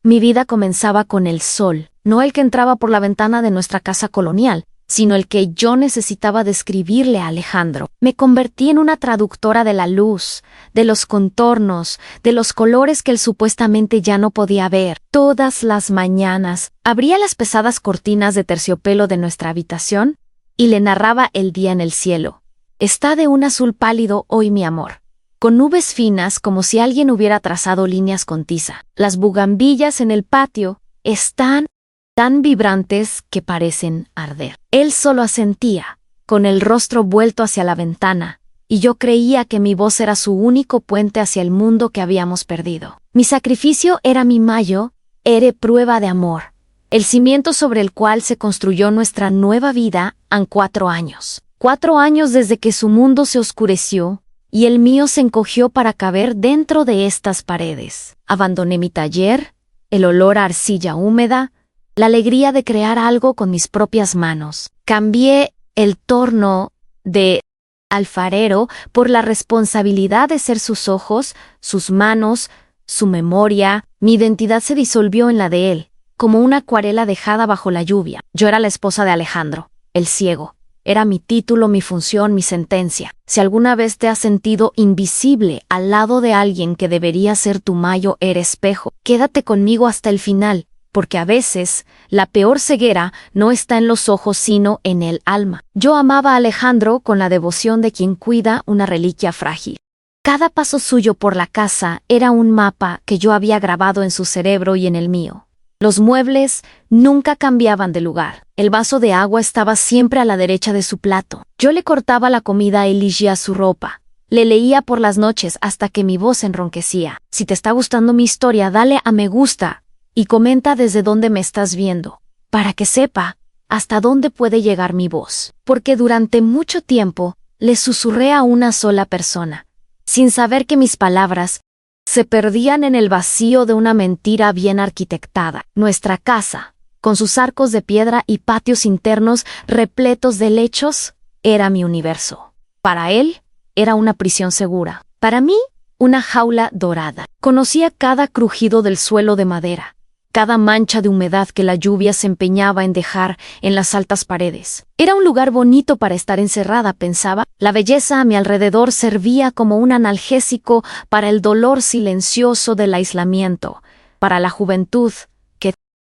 Mi vida comenzaba con el sol, no el que entraba por la ventana de nuestra casa colonial, sino el que yo necesitaba describirle a Alejandro. Me convertí en una traductora de la luz, de los contornos, de los colores que él supuestamente ya no podía ver. Todas las mañanas abría las pesadas cortinas de terciopelo de nuestra habitación y le narraba el día en el cielo. Está de un azul pálido hoy, mi amor, con nubes finas como si alguien hubiera trazado líneas con tiza. Las bugambillas en el patio están tan vibrantes que parecen arder. Él solo asentía, con el rostro vuelto hacia la ventana, y yo creía que mi voz era su único puente hacia el mundo que habíamos perdido. Mi sacrificio era mi mayo, era prueba de amor, el cimiento sobre el cual se construyó nuestra nueva vida en 4 años. 4 años desde que su mundo se oscureció y el mío se encogió para caber dentro de estas paredes. Abandoné mi taller, el olor a arcilla húmeda, la alegría de crear algo con mis propias manos. Cambié el torno de alfarero por la responsabilidad de ser sus ojos, sus manos, su memoria. Mi identidad se disolvió en la de él, como una acuarela dejada bajo la lluvia. Yo era la esposa de Alejandro, el ciego. Era mi título, mi función, mi sentencia. Si alguna vez te has sentido invisible al lado de alguien que debería ser tu mayo, eres espejo. Quédate conmigo hasta el final, porque a veces la peor ceguera no está en los ojos sino en el alma. Yo amaba a Alejandro con la devoción de quien cuida una reliquia frágil. Cada paso suyo por la casa era un mapa que yo había grabado en su cerebro y en el mío. Los muebles nunca cambiaban de lugar. El vaso de agua estaba siempre a la derecha de su plato. Yo le cortaba la comida y lijía su ropa. Le leía por las noches hasta que mi voz enronquecía. Si te está gustando mi historia, dale a me gusta y comenta desde dónde me estás viendo, para que sepa hasta dónde puede llegar mi voz. Porque durante mucho tiempo le susurré a una sola persona, sin saber que mis palabras se perdían en el vacío de una mentira bien arquitectada. Nuestra casa, con sus arcos de piedra y patios internos repletos de lechos, era mi universo. Para él, era una prisión segura. Para mí, una jaula dorada. Conocía cada crujido del suelo de madera, cada mancha de humedad que la lluvia se empeñaba en dejar en las altas paredes. Era un lugar bonito para estar encerrada, pensaba. La belleza a mi alrededor servía como un analgésico para el dolor silencioso del aislamiento, para la juventud que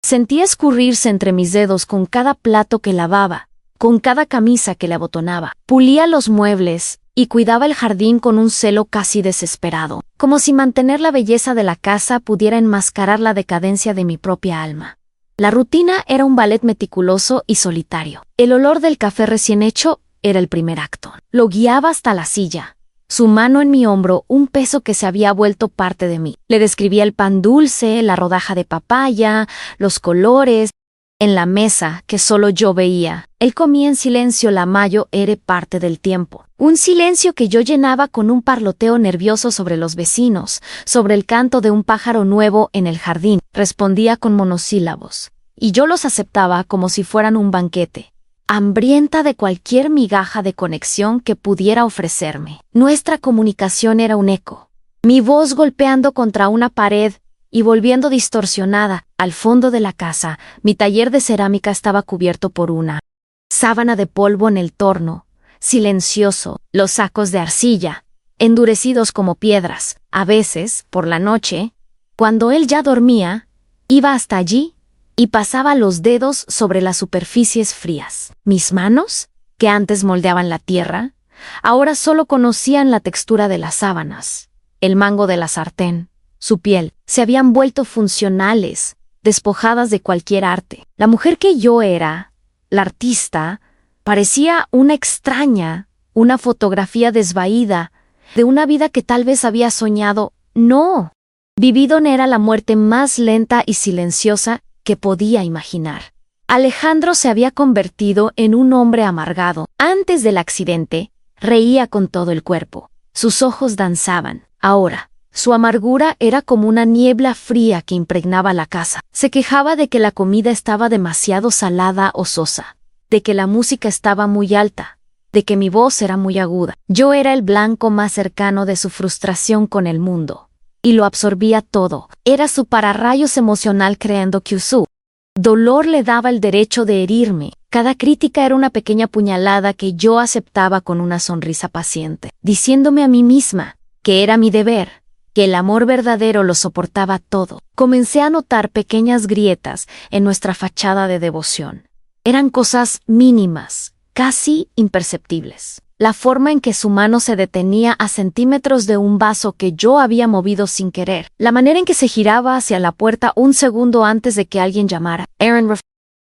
sentía escurrirse entre mis dedos con cada plato que lavaba, con cada camisa que le abotonaba. Pulía los muebles y cuidaba el jardín con un celo casi desesperado, como si mantener la belleza de la casa pudiera enmascarar la decadencia de mi propia alma. La rutina era un ballet meticuloso y solitario. El olor del café recién hecho era el primer acto. Lo guiaba hasta la silla, su mano en mi hombro, un peso que se había vuelto parte de mí. Le describía el pan dulce, la rodaja de papaya, los colores. En la mesa, que solo yo veía, él comía en silencio. La mayo era parte del tiempo. Un silencio que yo llenaba con un parloteo nervioso sobre los vecinos, sobre el canto de un pájaro nuevo en el jardín. Respondía con monosílabos, y yo los aceptaba como si fueran un banquete, hambrienta de cualquier migaja de conexión que pudiera ofrecerme. Nuestra comunicación era un eco, mi voz golpeando contra una pared y volviendo distorsionada. Al fondo de la casa, mi taller de cerámica estaba cubierto por una sábana de polvo en el torno, silencioso, los sacos de arcilla, endurecidos como piedras. A veces, por la noche, cuando él ya dormía, iba hasta allí y pasaba los dedos sobre las superficies frías. Mis manos, que antes moldeaban la tierra, ahora solo conocían la textura de las sábanas, el mango de la sartén. Su piel se habían vuelto funcionales, despojadas de cualquier arte. La mujer que yo era, la artista, parecía una extraña, una fotografía desvaída de una vida que tal vez había soñado. No, vivido era la muerte más lenta y silenciosa que podía imaginar. Alejandro se había convertido en un hombre amargado. Antes del accidente, reía con todo el cuerpo. Sus ojos danzaban. Ahora, su amargura era como una niebla fría que impregnaba la casa. Se quejaba de que la comida estaba demasiado salada o sosa, de que la música estaba muy alta, de que mi voz era muy aguda. Yo era el blanco más cercano de su frustración con el mundo, y lo absorbía todo. Era su pararrayos emocional creando que su dolor le daba el derecho de herirme. Cada crítica era una pequeña puñalada que yo aceptaba con una sonrisa paciente, diciéndome a mí misma que era mi deber, que el amor verdadero lo soportaba todo. Comencé a notar pequeñas grietas en nuestra fachada de devoción. Eran cosas mínimas, casi imperceptibles. La forma en que su mano se detenía a centímetros de un vaso que yo había movido sin querer. La manera en que se giraba hacia la puerta un segundo antes de que alguien llamara.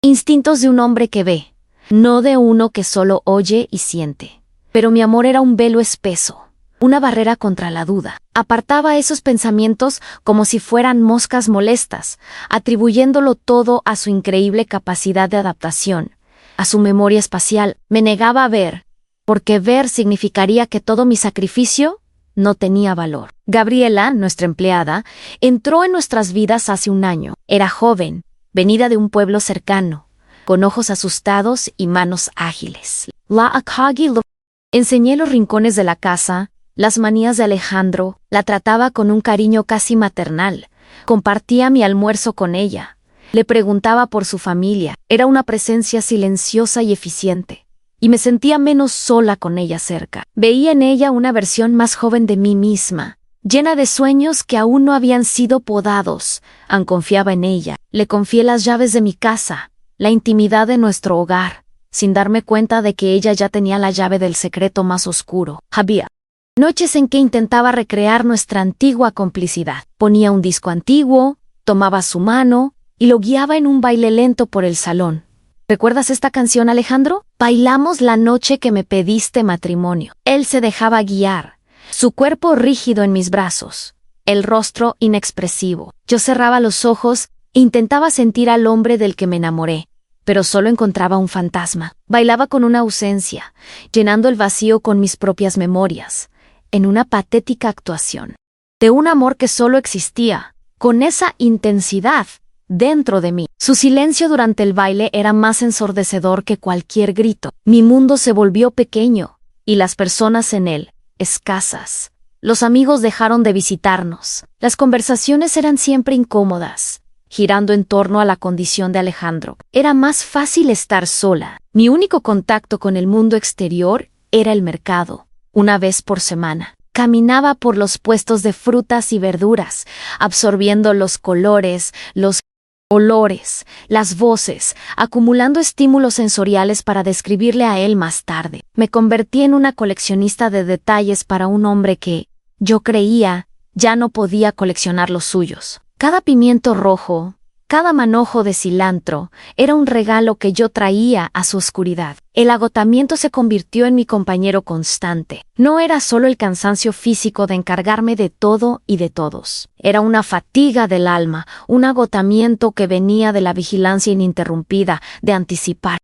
Instintos de un hombre que ve, no de uno que solo oye y siente. Pero mi amor era un velo espeso, una barrera contra la duda. Apartaba esos pensamientos como si fueran moscas molestas, atribuyéndolo todo a su increíble capacidad de adaptación, a su memoria espacial. Me negaba a ver, porque ver significaría que todo mi sacrificio no tenía valor. Gabriela, nuestra empleada, entró en nuestras vidas hace un año. Era joven, venida de un pueblo cercano, con ojos asustados y manos ágiles. Enseñé los rincones de la casa, las manías de Alejandro, la trataba con un cariño casi maternal. Compartía mi almuerzo con ella. Le preguntaba por su familia. Era una presencia silenciosa y eficiente. Y me sentía menos sola con ella cerca. Veía en ella una versión más joven de mí misma, llena de sueños que aún no habían sido podados. Aún confiaba en ella. Le confié las llaves de mi casa, la intimidad de nuestro hogar, sin darme cuenta de que ella ya tenía la llave del secreto más oscuro. Había noches en que intentaba recrear nuestra antigua complicidad. Ponía un disco antiguo, tomaba su mano y lo guiaba en un baile lento por el salón. ¿Recuerdas esta canción, Alejandro? Bailamos la noche que me pediste matrimonio. Él se dejaba guiar, su cuerpo rígido en mis brazos, el rostro inexpresivo. Yo cerraba los ojos e intentaba sentir al hombre del que me enamoré, pero solo encontraba un fantasma. Bailaba con una ausencia, llenando el vacío con mis propias memorias, en una patética actuación de un amor que solo existía, con esa intensidad, dentro de mí. Su silencio durante el baile era más ensordecedor que cualquier grito. Mi mundo se volvió pequeño, y las personas en él, escasas. Los amigos dejaron de visitarnos. Las conversaciones eran siempre incómodas, girando en torno a la condición de Alejandro. Era más fácil estar sola. Mi único contacto con el mundo exterior era el mercado, una vez por semana. Caminaba por los puestos de frutas y verduras, absorbiendo los colores, los olores, las voces, acumulando estímulos sensoriales para describirle a él más tarde. Me convertí en una coleccionista de detalles para un hombre que, yo creía, ya no podía coleccionar los suyos. Cada pimiento rojo, cada manojo de cilantro, era un regalo que yo traía a su oscuridad. El agotamiento se convirtió en mi compañero constante. No era solo el cansancio físico de encargarme de todo y de todos. Era una fatiga del alma, un agotamiento que venía de la vigilancia ininterrumpida, de anticipar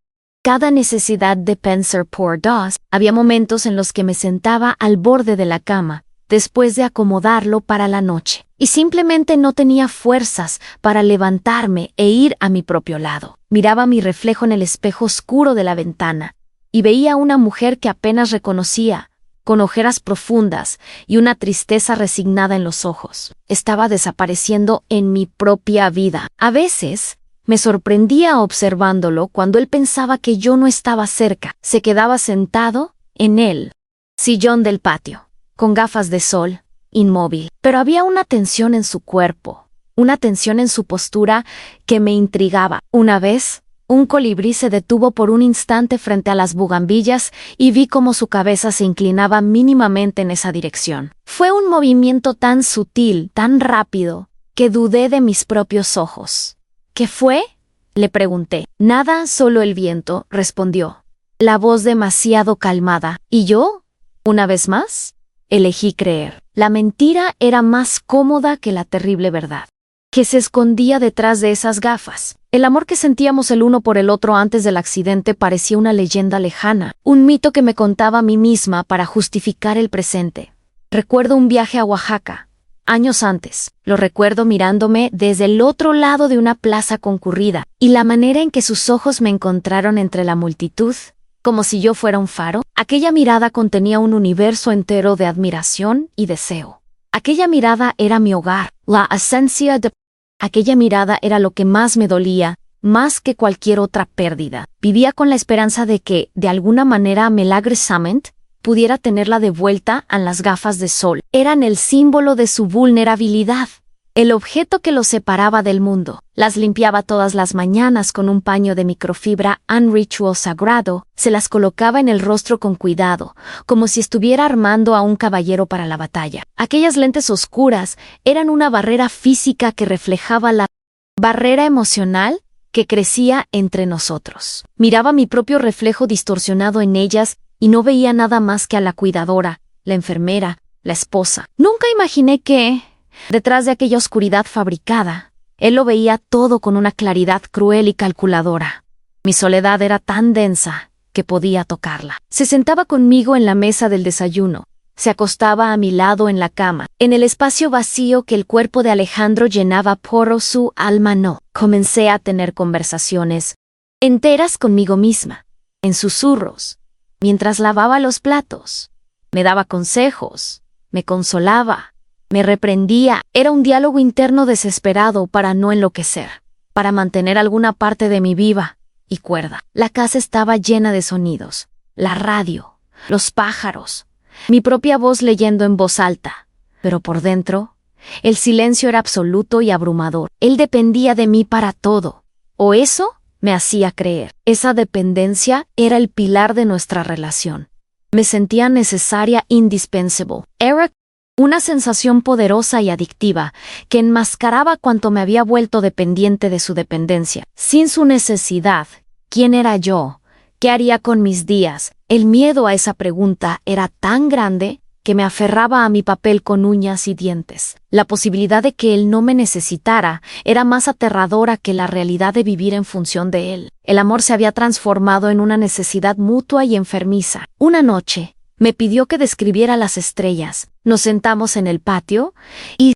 cada necesidad de pensar por dos. Había momentos en los que me sentaba al borde de la cama, después de acomodarlo para la noche, y simplemente no tenía fuerzas para levantarme e ir a mi propio lado. Miraba mi reflejo en el espejo oscuro de la ventana, y veía a una mujer que apenas reconocía, con ojeras profundas y una tristeza resignada en los ojos. Estaba desapareciendo en mi propia vida. A veces, me sorprendía observándolo cuando él pensaba que yo no estaba cerca. Se quedaba sentado en el sillón del patio, con gafas de sol, inmóvil. Pero había una tensión en su cuerpo, una tensión en su postura que me intrigaba. Una vez, un colibrí se detuvo por un instante frente a las bugambillas y vi cómo su cabeza se inclinaba mínimamente en esa dirección. Fue un movimiento tan sutil, tan rápido, que dudé de mis propios ojos. ¿Qué fue?, le pregunté. Nada, solo el viento, respondió. La voz demasiado calmada. ¿Y yo? Una vez más, elegí creer. La mentira era más cómoda que la terrible verdad, que se escondía detrás de esas gafas. El amor que sentíamos el uno por el otro antes del accidente parecía una leyenda lejana, un mito que me contaba a mí misma para justificar el presente. Recuerdo un viaje a Oaxaca, años antes. Lo recuerdo mirándome desde el otro lado de una plaza concurrida, y la manera en que sus ojos me encontraron entre la multitud, como si yo fuera un faro. Aquella mirada contenía un universo entero de admiración y deseo. Aquella mirada era mi hogar, la esencia de... Aquella mirada era lo que más me dolía, más que cualquier otra pérdida. Vivía con la esperanza de que, de alguna manera, milagrosamente, pudiera tenerla de vuelta en las gafas de sol. Eran el símbolo de su vulnerabilidad, el objeto que lo separaba del mundo. Las limpiaba todas las mañanas con un paño de microfibra, un ritual sagrado, se las colocaba en el rostro con cuidado, como si estuviera armando a un caballero para la batalla. Aquellas lentes oscuras eran una barrera física que reflejaba la barrera emocional que crecía entre nosotros. Miraba mi propio reflejo distorsionado en ellas y no veía nada más que a la cuidadora, la enfermera, la esposa. Nunca imaginé que, detrás de aquella oscuridad fabricada, él lo veía todo con una claridad cruel y calculadora. Mi soledad era tan densa que podía tocarla. Se sentaba conmigo en la mesa del desayuno, se acostaba a mi lado en la cama. En el espacio vacío que el cuerpo de Alejandro llenaba por su alma no. Comencé a tener conversaciones enteras conmigo misma, en susurros, mientras lavaba los platos. Me daba consejos, me consolaba, me reprendía. Era un diálogo interno desesperado para no enloquecer, para mantener alguna parte de mí viva y cuerda. La casa estaba llena de sonidos, la radio, los pájaros, mi propia voz leyendo en voz alta, pero por dentro, el silencio era absoluto y abrumador. Él dependía de mí para todo, o eso me hacía creer. Esa dependencia era el pilar de nuestra relación. Me sentía necesaria, indispensable. Era una sensación poderosa y adictiva que enmascaraba cuanto me había vuelto dependiente de su dependencia. Sin su necesidad, ¿quién era yo? ¿Qué haría con mis días? El miedo a esa pregunta era tan grande que me aferraba a mi papel con uñas y dientes. La posibilidad de que él no me necesitara era más aterradora que la realidad de vivir en función de él. El amor se había transformado en una necesidad mutua y enfermiza. Una noche, me pidió que describiera las estrellas. Nos sentamos en el patio y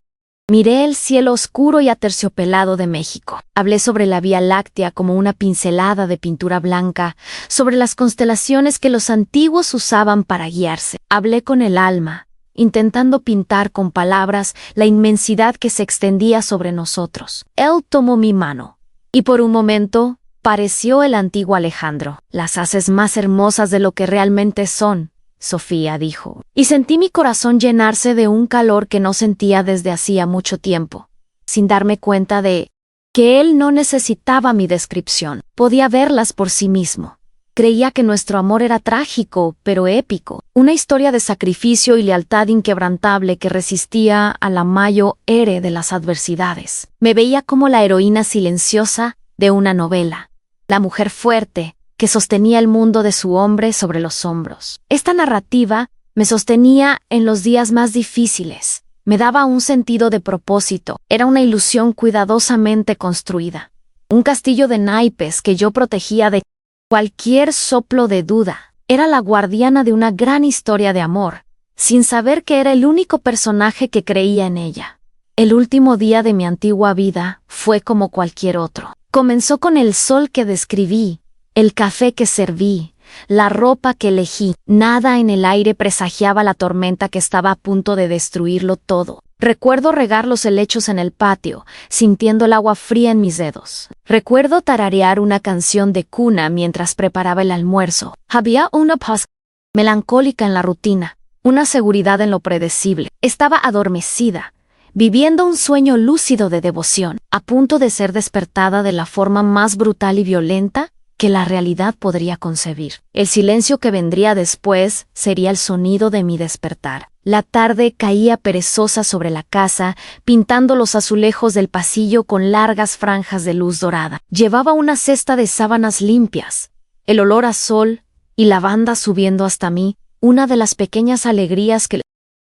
miré el cielo oscuro y aterciopelado de México. Hablé sobre la Vía Láctea como una pincelada de pintura blanca, sobre las constelaciones que los antiguos usaban para guiarse. Hablé con el alma, intentando pintar con palabras la inmensidad que se extendía sobre nosotros. Él tomó mi mano, y por un momento pareció el antiguo Alejandro. Las haces más hermosas de lo que realmente son, Sofía dijo, y sentí mi corazón llenarse de un calor que no sentía desde hacía mucho tiempo, sin darme cuenta de que él no necesitaba mi descripción, podía verlas por sí mismo. Creía que nuestro amor era trágico, pero épico, una historia de sacrificio y lealtad inquebrantable que resistía a la mayor de las adversidades. Me veía como la heroína silenciosa de una novela, la mujer fuerte, que sostenía el mundo de su hombre sobre los hombros. Esta narrativa me sostenía en los días más difíciles, me daba un sentido de propósito, era una ilusión cuidadosamente construida, un castillo de naipes que yo protegía de cualquier soplo de duda. Era la guardiana de una gran historia de amor, sin saber que era el único personaje que creía en ella. El último día de mi antigua vida fue como cualquier otro. Comenzó con el sol que describí, el café que serví, la ropa que elegí. Nada en el aire presagiaba la tormenta que estaba a punto de destruirlo todo. Recuerdo regar los helechos en el patio, sintiendo el agua fría en mis dedos. Recuerdo tararear una canción de cuna mientras preparaba el almuerzo. Había una paz melancólica en la rutina, una seguridad en lo predecible. Estaba adormecida, viviendo un sueño lúcido de devoción, a punto de ser despertada de la forma más brutal y violenta que la realidad podría concebir. El silencio que vendría después sería el sonido de mi despertar. La tarde caía perezosa sobre la casa, pintando los azulejos del pasillo con largas franjas de luz dorada. Llevaba una cesta de sábanas limpias, el olor a sol y lavanda subiendo hasta mí, una de las pequeñas alegrías que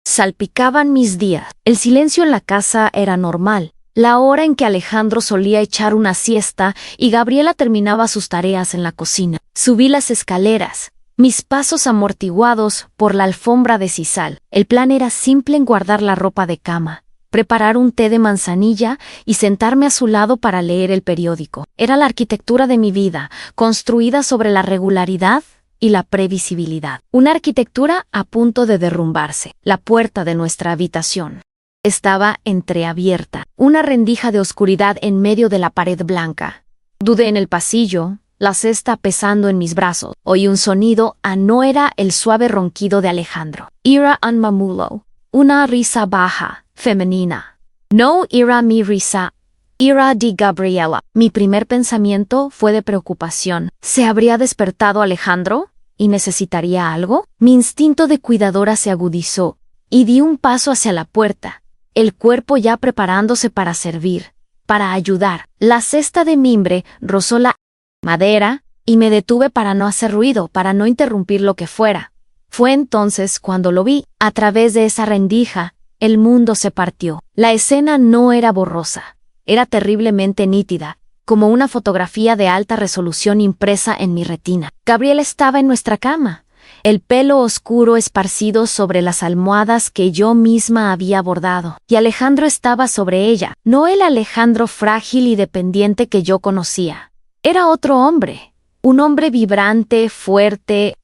salpicaban mis días. El silencio en la casa era normal. La hora en que Alejandro solía echar una siesta y Gabriela terminaba sus tareas en la cocina. Subí las escaleras, mis pasos amortiguados por la alfombra de sisal. El plan era simple: en guardar la ropa de cama, preparar un té de manzanilla y sentarme a su lado para leer el periódico. Era la arquitectura de mi vida, construida sobre la regularidad y la previsibilidad. Una arquitectura a punto de derrumbarse. La puerta de nuestra habitación, Estaba entreabierta, una rendija de oscuridad en medio de la pared blanca. Dudé en el pasillo, la cesta pesando en mis brazos. Oí un sonido, no era el suave ronquido de Alejandro. Era un mamulo, una risa baja, femenina. No era mi risa, era de Gabriela. Mi primer pensamiento fue de preocupación. ¿Se habría despertado Alejandro? ¿Y necesitaría algo? Mi instinto de cuidadora se agudizó, y di un paso hacia la puerta, el cuerpo ya preparándose para servir, para ayudar. La cesta de mimbre rozó la madera, y me detuve para no hacer ruido, para no interrumpir lo que fuera. Fue entonces cuando lo vi. A través de esa rendija, el mundo se partió. La escena no era borrosa, era terriblemente nítida, como una fotografía de alta resolución impresa en mi retina. Gabriela estaba en nuestra cama, el pelo oscuro esparcido sobre las almohadas que yo misma había bordado, y Alejandro estaba sobre ella, no el Alejandro frágil y dependiente que yo conocía. Era otro hombre, un hombre vibrante, fuerte,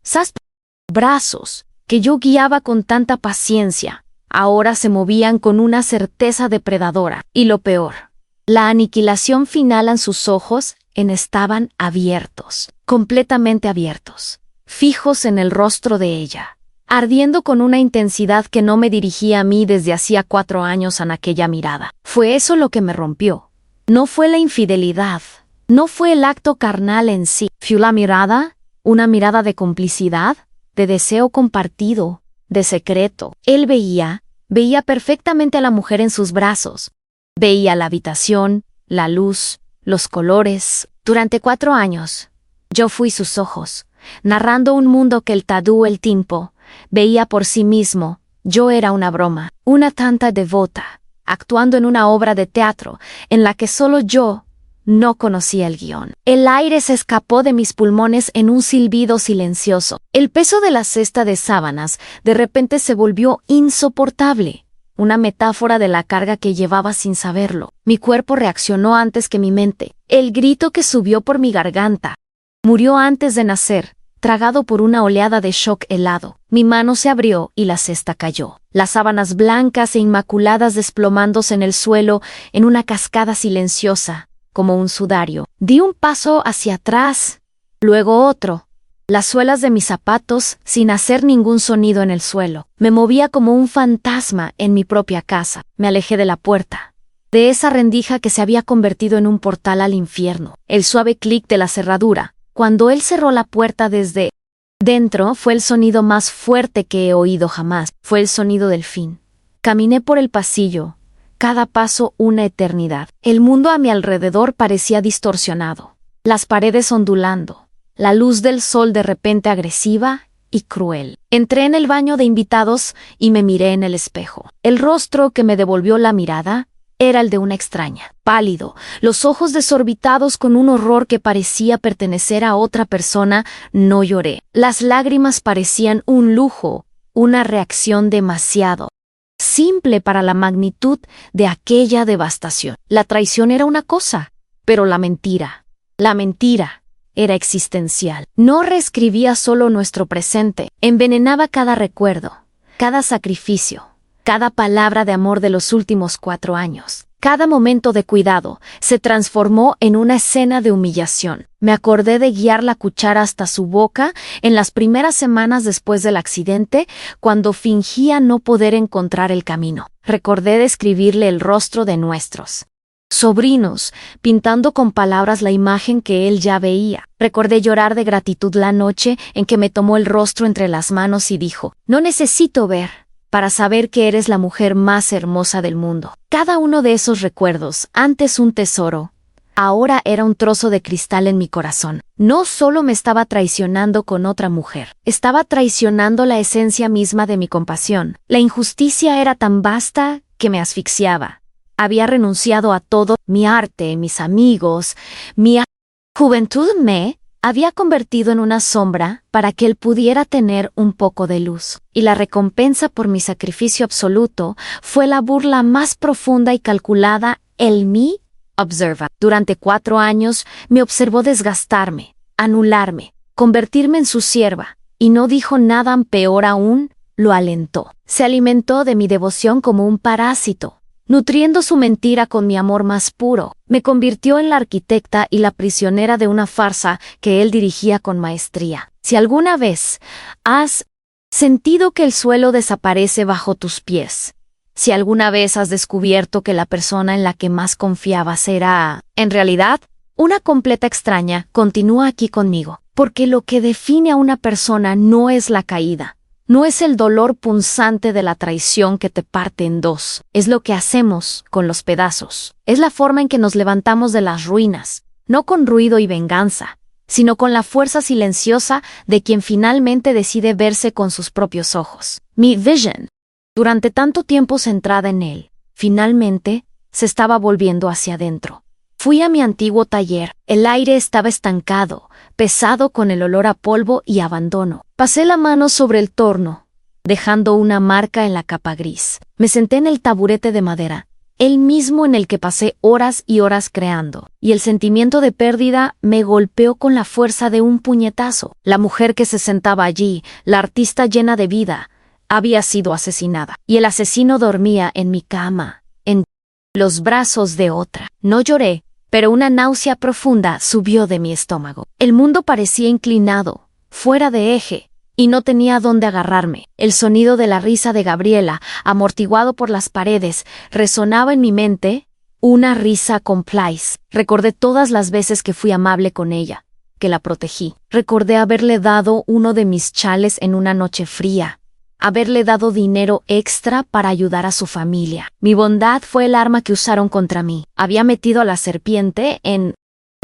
brazos, que yo guiaba con tanta paciencia, ahora se movían con una certeza depredadora. Y lo peor, la aniquilación final en sus ojos estaban abiertos, completamente abiertos, fijos en el rostro de ella, ardiendo con una intensidad que no me dirigía a mí desde hacía 4 años en aquella mirada. Fue eso lo que me rompió. No fue la infidelidad, no fue el acto carnal en sí. Fue la mirada, una mirada de complicidad, de deseo compartido, de secreto. Él veía perfectamente a la mujer en sus brazos. Veía la habitación, la luz, los colores. Durante 4 años, yo fui sus ojos, narrando un mundo que el tiempo veía por sí mismo. Yo era una broma, una tanta devota, actuando en una obra de teatro en la que solo yo no conocía el guión. El aire se escapó de mis pulmones en un silbido silencioso. El peso de la cesta de sábanas de repente se volvió insoportable, una metáfora de la carga que llevaba sin saberlo. Mi cuerpo reaccionó antes que mi mente. El grito que subió por mi garganta murió antes de nacer, tragado por una oleada de shock helado. Mi mano se abrió y la cesta cayó. Las sábanas blancas e inmaculadas desplomándose en el suelo en una cascada silenciosa, como un sudario. Di un paso hacia atrás, luego otro. Las suelas de mis zapatos sin hacer ningún sonido en el suelo. Me movía como un fantasma en mi propia casa. Me alejé de la puerta, de esa rendija que se había convertido en un portal al infierno. El suave clic de la cerradura, cuando él cerró la puerta desde dentro, fue el sonido más fuerte que he oído jamás. Fue el sonido del fin. Caminé por el pasillo, cada paso una eternidad. El mundo a mi alrededor parecía distorsionado, las paredes ondulando, la luz del sol de repente agresiva y cruel. Entré en el baño de invitados y me miré en el espejo. El rostro que me devolvió la mirada era el de una extraña, pálido, los ojos desorbitados con un horror que parecía pertenecer a otra persona. No lloré. Las lágrimas parecían un lujo, una reacción demasiado simple para la magnitud de aquella devastación. La traición era una cosa, pero la mentira era existencial. No reescribía solo nuestro presente, envenenaba cada recuerdo, cada sacrificio, cada palabra de amor de los últimos 4 años. Cada momento de cuidado se transformó en una escena de humillación. Me acordé de guiar la cuchara hasta su boca en las primeras semanas después del accidente, cuando fingía no poder encontrar el camino. Recordé describirle el rostro de nuestros sobrinos, pintando con palabras la imagen que él ya veía. Recordé llorar de gratitud la noche en que me tomó el rostro entre las manos y dijo: «No necesito ver para saber que eres la mujer más hermosa del mundo». Cada uno de esos recuerdos, antes un tesoro, ahora era un trozo de cristal en mi corazón. No solo me estaba traicionando con otra mujer, estaba traicionando la esencia misma de mi compasión. La injusticia era tan vasta que me asfixiaba. Había renunciado a todo, mi arte, mis amigos, mi juventud. Me había convertido en una sombra para que él pudiera tener un poco de luz. Y la recompensa por mi sacrificio absoluto fue la burla más profunda y calculada. Él me observa. Durante 4 años me observó desgastarme, anularme, convertirme en su sierva, y no dijo nada. Peor aún, lo alentó. Se alimentó de mi devoción como un parásito, nutriendo su mentira con mi amor más puro. Me convirtió en la arquitecta y la prisionera de una farsa que él dirigía con maestría. Si alguna vez has sentido que el suelo desaparece bajo tus pies, si alguna vez has descubierto que la persona en la que más confiabas era, en realidad, una completa extraña, continúa aquí conmigo, porque lo que define a una persona no es la caída, no es el dolor punzante de la traición que te parte en dos, es lo que hacemos con los pedazos, es la forma en que nos levantamos de las ruinas, no con ruido y venganza, sino con la fuerza silenciosa de quien finalmente decide verse con sus propios ojos. Mi vision, durante tanto tiempo centrada en él, finalmente se estaba volviendo hacia adentro. Fui a mi antiguo taller. El aire estaba estancado, pesado con el olor a polvo y abandono. Pasé la mano sobre el torno, dejando una marca en la capa gris. Me senté en el taburete de madera, el mismo en el que pasé horas y horas creando, y el sentimiento de pérdida me golpeó con la fuerza de un puñetazo. La mujer que se sentaba allí, la artista llena de vida, había sido asesinada, y el asesino dormía en mi cama, en los brazos de otra. No lloré, pero una náusea profunda subió de mi estómago. El mundo parecía inclinado, fuera de eje, y no tenía dónde agarrarme. El sonido de la risa de Gabriela, amortiguado por las paredes, resonaba en mi mente, una risa complice. Recordé todas las veces que fui amable con ella, que la protegí. Recordé haberle dado uno de mis chales en una noche fría, haberle dado dinero extra para ayudar a su familia. Mi bondad fue el arma que usaron contra mí. Había metido a la serpiente en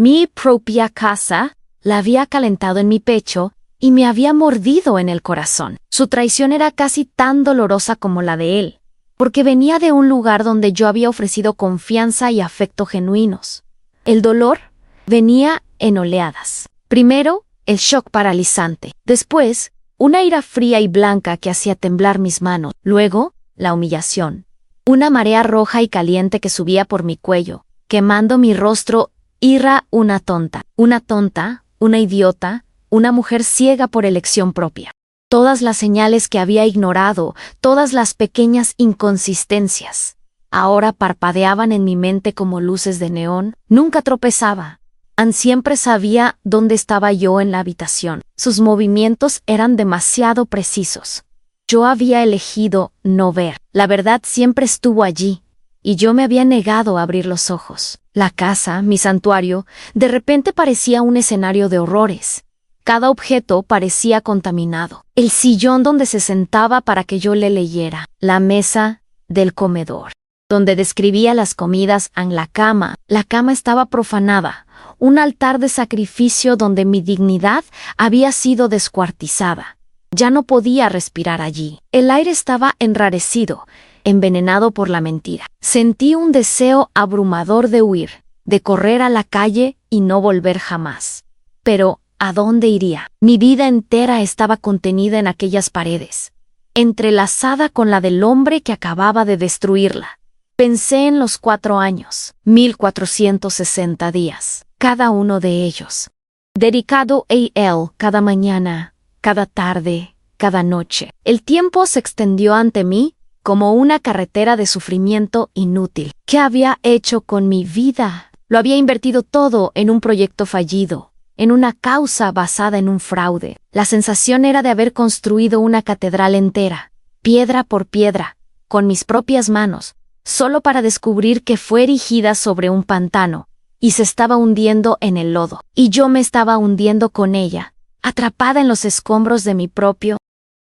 mi propia casa, la había calentado en mi pecho y me había mordido en el corazón. Su traición era casi tan dolorosa como la de él, porque venía de un lugar donde yo había ofrecido confianza y afecto genuinos. El dolor venía en oleadas. Primero, el shock paralizante. Después, una ira fría y blanca que hacía temblar mis manos. Luego, la humillación. Una marea roja y caliente que subía por mi cuello, quemando mi rostro. Una tonta, una idiota, una mujer ciega por elección propia. Todas las señales que había ignorado, todas las pequeñas inconsistencias, ahora parpadeaban en mi mente como luces de neón. Nunca tropezaba. Siempre sabía dónde estaba yo en la habitación. Sus movimientos eran demasiado precisos. Yo había elegido no ver. La verdad siempre estuvo allí, y yo me había negado a abrir los ojos. La casa, mi santuario, de repente parecía un escenario de horrores. Cada objeto parecía contaminado. El sillón donde se sentaba para que yo le leyera. La mesa del comedor, donde describía las comidas en la cama. La cama estaba profanada. Un altar de sacrificio donde mi dignidad había sido descuartizada. Ya no podía respirar allí. El aire estaba enrarecido, envenenado por la mentira. Sentí un deseo abrumador de huir, de correr a la calle y no volver jamás. Pero, ¿a dónde iría? Mi vida entera estaba contenida en aquellas paredes, entrelazada con la del hombre que acababa de destruirla. Pensé en los 4 años, 1460 días, cada uno de ellos, dedicado a él cada mañana, cada tarde, cada noche. El tiempo se extendió ante mí como una carretera de sufrimiento inútil. ¿Qué había hecho con mi vida? Lo había invertido todo en un proyecto fallido, en una causa basada en un fraude. La sensación era de haber construido una catedral entera, piedra por piedra, con mis propias manos, solo para descubrir que fue erigida sobre un pantano, y se estaba hundiendo en el lodo. Y yo me estaba hundiendo con ella, atrapada en los escombros de mi propio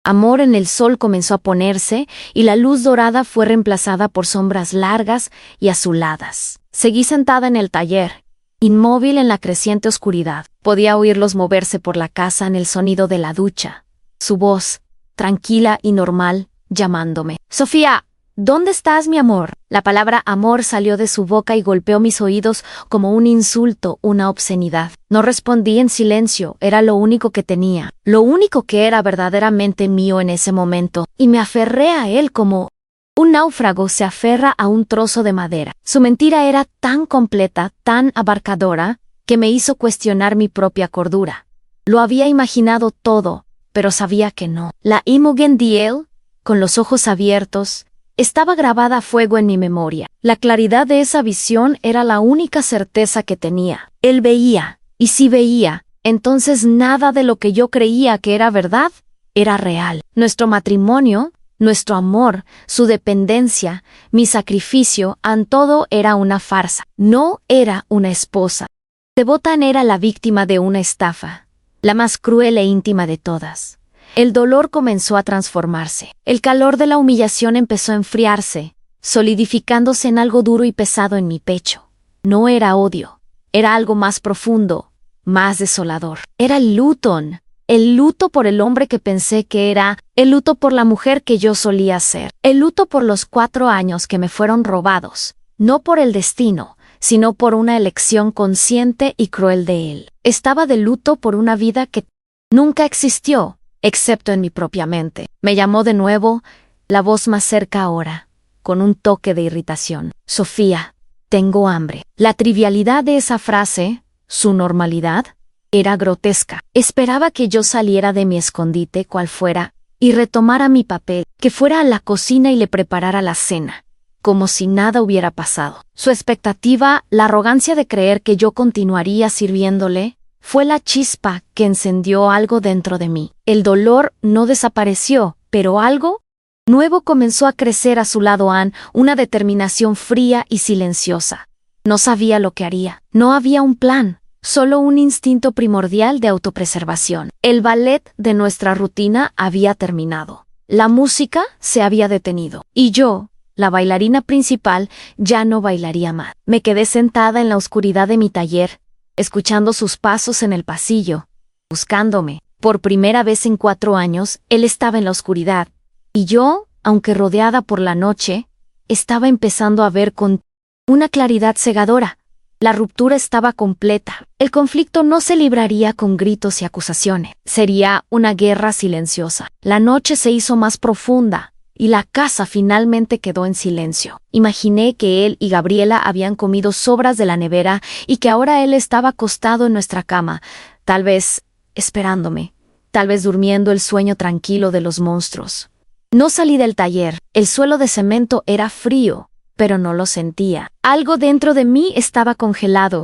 amor. En el sol comenzó a ponerse, y la luz dorada fue reemplazada por sombras largas y azuladas. Seguí sentada en el taller, inmóvil en la creciente oscuridad. Podía oírlos moverse por la casa en el sonido de la ducha. Su voz, tranquila y normal, llamándome. «Sofía, ¿dónde estás, mi amor?» La palabra amor salió de su boca y golpeó mis oídos como un insulto, una obscenidad. No respondí en silencio, era lo único que tenía, lo único que era verdaderamente mío en ese momento, y me aferré a él como un náufrago se aferra a un trozo de madera. Su mentira era tan completa, tan abarcadora, que me hizo cuestionar mi propia cordura. Lo había imaginado todo, pero sabía que no. La imagen de él con los ojos abiertos, estaba grabada a fuego en mi memoria. La claridad de esa visión era la única certeza que tenía. Él veía, y si veía, entonces nada de lo que yo creía que era verdad era real. Nuestro matrimonio, nuestro amor, su dependencia, mi sacrificio, todo era una farsa. No era una esposa. Devotan era la víctima de una estafa, la más cruel e íntima de todas. El dolor comenzó a transformarse. El calor de la humillación empezó a enfriarse, solidificándose en algo duro y pesado en mi pecho. No era odio, era algo más profundo, más desolador. Era el luto por el hombre que pensé que era, el luto por la mujer que yo solía ser, el luto por los 4 años que me fueron robados, no por el destino, sino por una elección consciente y cruel de él. Estaba de luto por una vida que nunca existió, excepto en mi propia mente. Me llamó de nuevo, la voz más cerca ahora, con un toque de irritación. Sofía, tengo hambre. La trivialidad de esa frase, su normalidad, era grotesca. Esperaba que yo saliera de mi escondite cual fuera y retomara mi papel, que fuera a la cocina y le preparara la cena, como si nada hubiera pasado. Su expectativa, la arrogancia de creer que yo continuaría sirviéndole, fue la chispa que encendió algo dentro de mí. El dolor no desapareció, pero algo nuevo comenzó a crecer a su lado. Una determinación fría y silenciosa. No sabía lo que haría. No había un plan, solo un instinto primordial de autopreservación. El ballet de nuestra rutina había terminado. La música se había detenido. Y yo, la bailarina principal, ya no bailaría más. Me quedé sentada en la oscuridad de mi taller, escuchando sus pasos en el pasillo, buscándome. Por primera vez en 4 años, él estaba en la oscuridad, y yo, aunque rodeada por la noche, estaba empezando a ver con una claridad cegadora. La ruptura estaba completa. El conflicto no se libraría con gritos y acusaciones. Sería una guerra silenciosa. La noche se hizo más profunda, y la casa finalmente quedó en silencio. Imaginé que él y Gabriela habían comido sobras de la nevera y que ahora él estaba acostado en nuestra cama, tal vez esperándome, tal vez durmiendo el sueño tranquilo de los monstruos. No salí del taller. El suelo de cemento era frío, pero no lo sentía. Algo dentro de mí estaba congelado.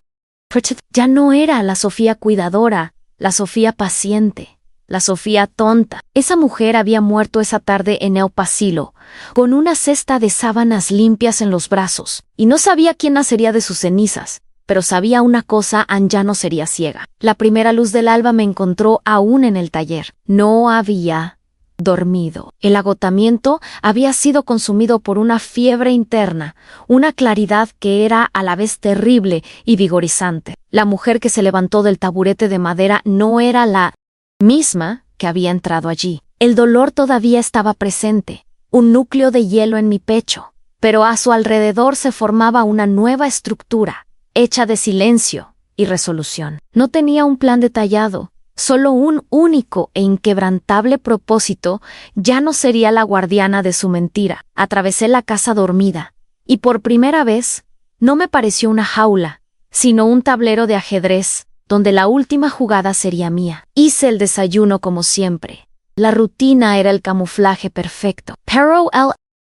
Ya no era la Sofía cuidadora, la Sofía paciente, la Sofía tonta. Esa mujer había muerto esa tarde en El Pasilo, con una cesta de sábanas limpias en los brazos, y no sabía quién nacería de sus cenizas, pero sabía una cosa: ya no sería ciega. La primera luz del alba me encontró aún en el taller. No había dormido. El agotamiento había sido consumido por una fiebre interna, una claridad que era a la vez terrible y vigorizante. La mujer que se levantó del taburete de madera no era la misma que había entrado allí. El dolor todavía estaba presente, un núcleo de hielo en mi pecho, pero a su alrededor se formaba una nueva estructura, hecha de silencio y resolución. No tenía un plan detallado, solo un único e inquebrantable propósito. Ya no sería la guardiana de su mentira. Atravesé la casa dormida, y por primera vez, no me pareció una jaula, sino un tablero de ajedrez, donde la última jugada sería mía. Hice el desayuno como siempre. La rutina era el camuflaje perfecto, pero el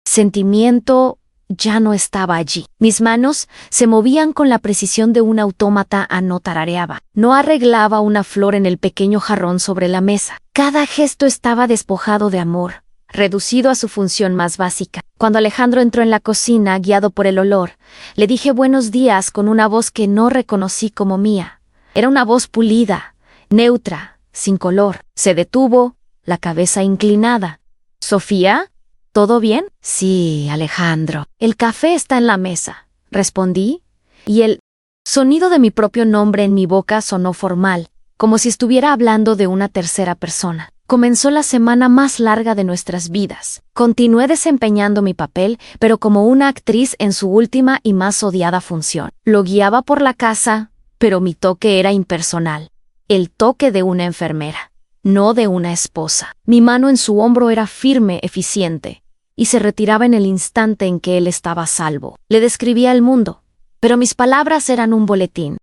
sentimiento ya no estaba allí. Mis manos se movían con la precisión de un autómata. No tarareaba, no arreglaba una flor en el pequeño jarrón sobre la mesa. Cada gesto estaba despojado de amor, reducido a su función más básica. Cuando Alejandro entró en la cocina, guiado por el olor, le dije buenos días con una voz que no reconocí como mía. Era una voz pulida, neutra, sin color. Se detuvo, la cabeza inclinada. «¿Sofía? ¿Todo bien?» «Sí, Alejandro. El café está en la mesa», respondí, y el sonido de mi propio nombre en mi boca sonó formal, como si estuviera hablando de una tercera persona. Comenzó la semana más larga de nuestras vidas. Continué desempeñando mi papel, pero como una actriz en su última y más odiada función. Lo guiaba por la casa, pero mi toque era impersonal, el toque de una enfermera, no de una esposa. Mi mano en su hombro era firme, eficiente, y se retiraba en el instante en que él estaba a salvo. Le describía el mundo, pero mis palabras eran un boletín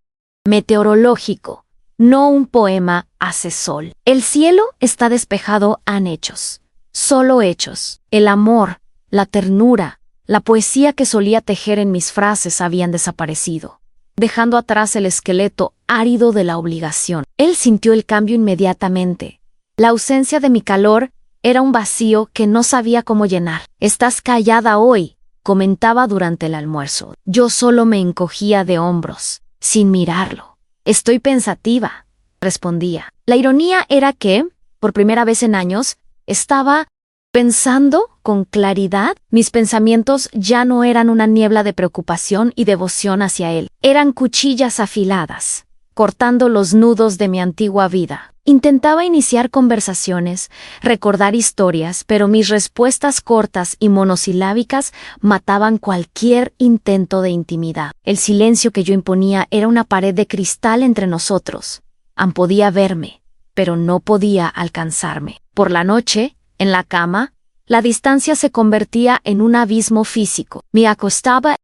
meteorológico, no un poema. Hace sol. El cielo está despejado. Hechos. Solo hechos. El amor, la ternura, la poesía que solía tejer en mis frases habían desaparecido, dejando atrás el esqueleto árido de la obligación. Él sintió el cambio inmediatamente. La ausencia de mi calor era un vacío que no sabía cómo llenar. «Estás callada hoy», comentaba durante el almuerzo. Yo solo me encogía de hombros, sin mirarlo. «Estoy pensativa», respondía. La ironía era que, por primera vez en años, estaba pensando con claridad. Mis pensamientos ya no eran una niebla de preocupación y devoción hacia él. Eran cuchillas afiladas, cortando los nudos de mi antigua vida. Intentaba iniciar conversaciones, recordar historias, pero mis respuestas cortas y monosilábicas mataban cualquier intento de intimidad. El silencio que yo imponía era una pared de cristal entre nosotros. Podía verme, pero no podía alcanzarme. Por la noche, en la cama, la distancia se convertía en un abismo físico. Me acostaba al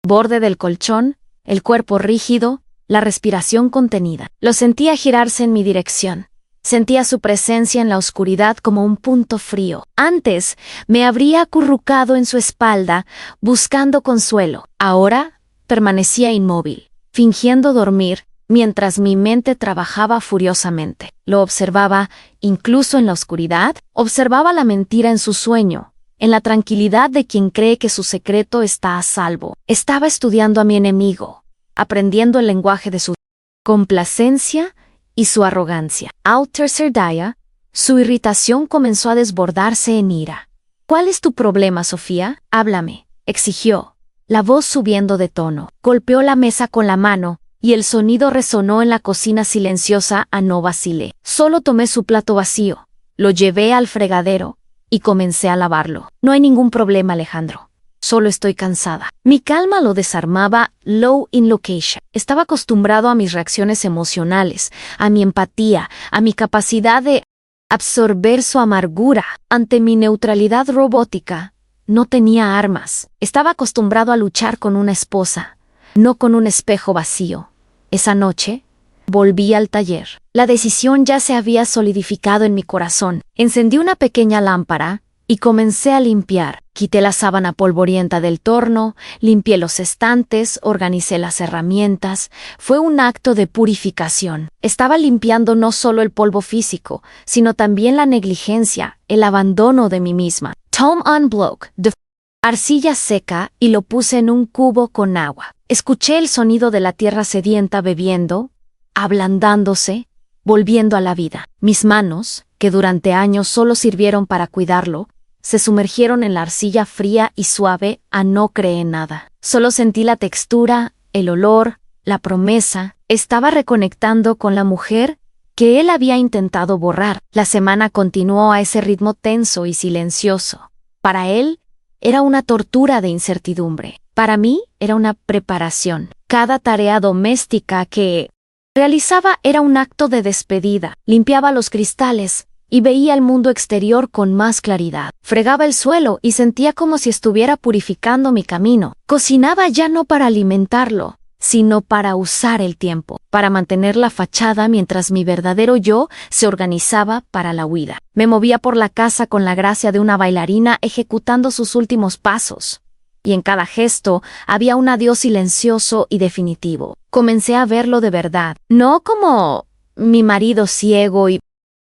borde del colchón, el cuerpo rígido, la respiración contenida. Lo sentía girarse en mi dirección. Sentía su presencia en la oscuridad como un punto frío. Antes me habría acurrucado en su espalda, buscando consuelo. Ahora permanecía inmóvil, fingiendo dormir, mientras mi mente trabajaba furiosamente. Lo observaba, incluso en la oscuridad, observaba la mentira en su sueño, en la tranquilidad de quien cree que su secreto está a salvo. Estaba estudiando a mi enemigo, aprendiendo el lenguaje de su complacencia y su arrogancia. Al tercer día, su irritación comenzó a desbordarse en ira. «¿Cuál es tu problema, Sofía? Háblame», exigió, la voz subiendo de tono. Golpeó la mesa con la mano, y el sonido resonó en la cocina silenciosa. No vacilé. Solo tomé su plato vacío, lo llevé al fregadero y comencé a lavarlo. «No hay ningún problema, Alejandro. Solo estoy cansada». Mi calma lo desarmaba. Low in location. Estaba acostumbrado a mis reacciones emocionales, a mi empatía, a mi capacidad de absorber su amargura. Ante mi neutralidad robótica, no tenía armas. Estaba acostumbrado a luchar con una esposa, no con un espejo vacío. Esa noche, volví al taller. La decisión ya se había solidificado en mi corazón. Encendí una pequeña lámpara y comencé a limpiar. Quité la sábana polvorienta del torno, limpié los estantes, organicé las herramientas. Fue un acto de purificación. Estaba limpiando no solo el polvo físico, sino también la negligencia, el abandono de mí misma. Tom un bloc de arcilla seca y lo puse en un cubo con agua. Escuché el sonido de la tierra sedienta bebiendo, ablandándose, volviendo a la vida. Mis manos, que durante años solo sirvieron para cuidarlo, se sumergieron en la arcilla fría y suave. No creé en nada. Solo sentí la textura, el olor, la promesa. Estaba reconectando con la mujer que él había intentado borrar. La semana continuó a ese ritmo tenso y silencioso. Para él, era una tortura de incertidumbre. Para mí, era una preparación. Cada tarea doméstica que realizaba era un acto de despedida. Limpiaba los cristales y veía el mundo exterior con más claridad. Fregaba el suelo y sentía como si estuviera purificando mi camino. Cocinaba ya no para alimentarlo, sino para usar el tiempo, para mantener la fachada mientras mi verdadero yo se organizaba para la huida. Me movía por la casa con la gracia de una bailarina ejecutando sus últimos pasos. Y en cada gesto había un adiós silencioso y definitivo. Comencé a verlo de verdad, no como mi marido ciego y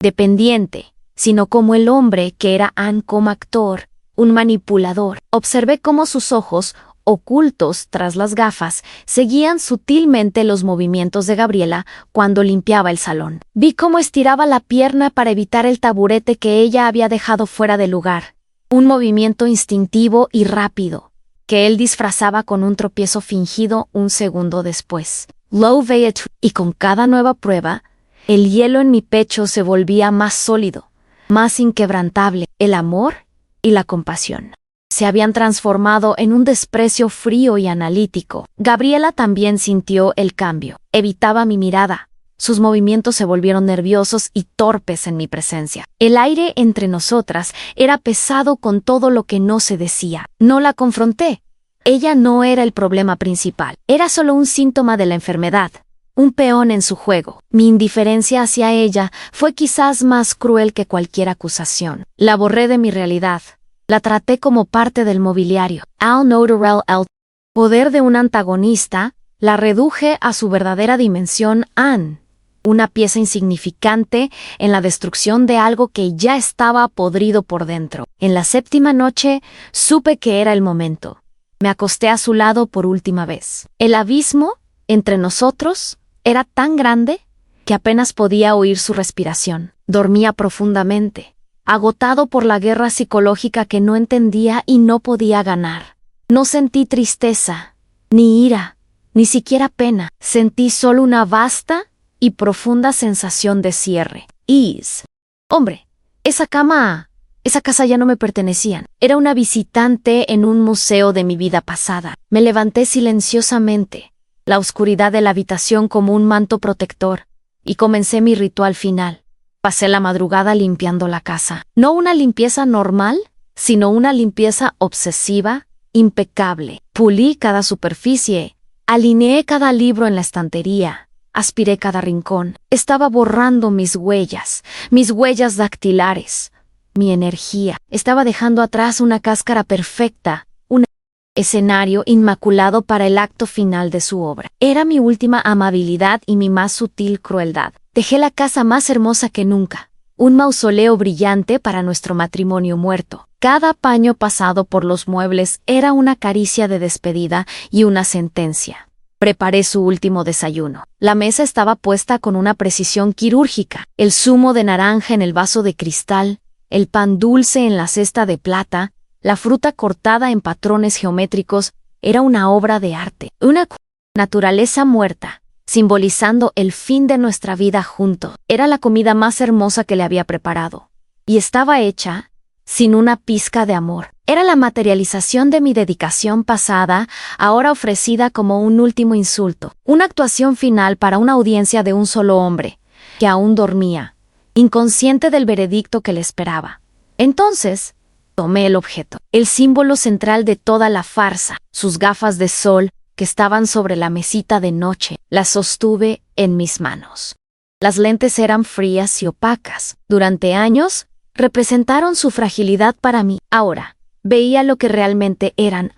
dependiente, sino como el hombre que era como actor, un manipulador. Observé cómo sus ojos, ocultos tras las gafas, seguían sutilmente los movimientos de Gabriela cuando limpiaba el salón. Vi cómo estiraba la pierna para evitar el taburete que ella había dejado fuera de lugar. Un movimiento instintivo y rápido, que él disfrazaba con un tropiezo fingido un segundo después. Lo veía y con cada nueva prueba, el hielo en mi pecho se volvía más sólido, más inquebrantable. El amor y la compasión se habían transformado en un desprecio frío y analítico. Gabriela también sintió el cambio. Evitaba mi mirada. Sus movimientos se volvieron nerviosos y torpes en mi presencia. El aire entre nosotras era pesado con todo lo que no se decía. No la confronté. Ella no era el problema principal. Era solo un síntoma de la enfermedad. un peón en su juego. Mi indiferencia hacia ella fue quizás más cruel que cualquier acusación. La borré de mi realidad. La traté como parte del mobiliario. Al natural el poder de un antagonista, la reduje a su verdadera dimensión una pieza insignificante en la destrucción de algo que ya estaba podrido por dentro. En la séptima noche supe que era el momento. Me acosté a su lado por última vez. El abismo entre nosotros era tan grande que apenas podía oír su respiración. Dormía profundamente, agotado por la guerra psicológica que no entendía y no podía ganar. No sentí tristeza, ni ira, ni siquiera pena. Sentí solo una vasta y profunda sensación de cierre. Hombre, esa casa ya no me pertenecían. Era una visitante en un museo de mi vida pasada. Me levanté silenciosamente, la oscuridad de la habitación como un manto protector, y comencé mi ritual final. Pasé la madrugada limpiando la casa. No una limpieza normal, sino una limpieza obsesiva, impecable. Pulí cada superficie, alineé cada libro en la estantería. Aspiré cada rincón. Estaba borrando mis huellas dactilares, mi energía. Estaba dejando atrás una cáscara perfecta, un escenario inmaculado para el acto final de su obra. Era mi última amabilidad y mi más sutil crueldad. Dejé la casa más hermosa que nunca, un mausoleo brillante para nuestro matrimonio muerto. Cada paño pasado por los muebles era una caricia de despedida y una sentencia. Preparé su último desayuno. La mesa estaba puesta con una precisión quirúrgica. El zumo de naranja en el vaso de cristal, el pan dulce en la cesta de plata, la fruta cortada en patrones geométricos, era una obra de arte. Una naturaleza muerta, simbolizando el fin de nuestra vida juntos. Era la comida más hermosa que le había preparado. Y estaba hecha sin una pizca de amor. Era la materialización de mi dedicación pasada, ahora ofrecida como un último insulto. Una actuación final para una audiencia de un solo hombre, que aún dormía, inconsciente del veredicto que le esperaba. Entonces, tomé el objeto, el símbolo central de toda la farsa, sus gafas de sol que estaban sobre la mesita de noche. Las sostuve en mis manos. Las lentes eran frías y opacas. Durante años, representaron su fragilidad para mí. Ahora, veía lo que realmente eran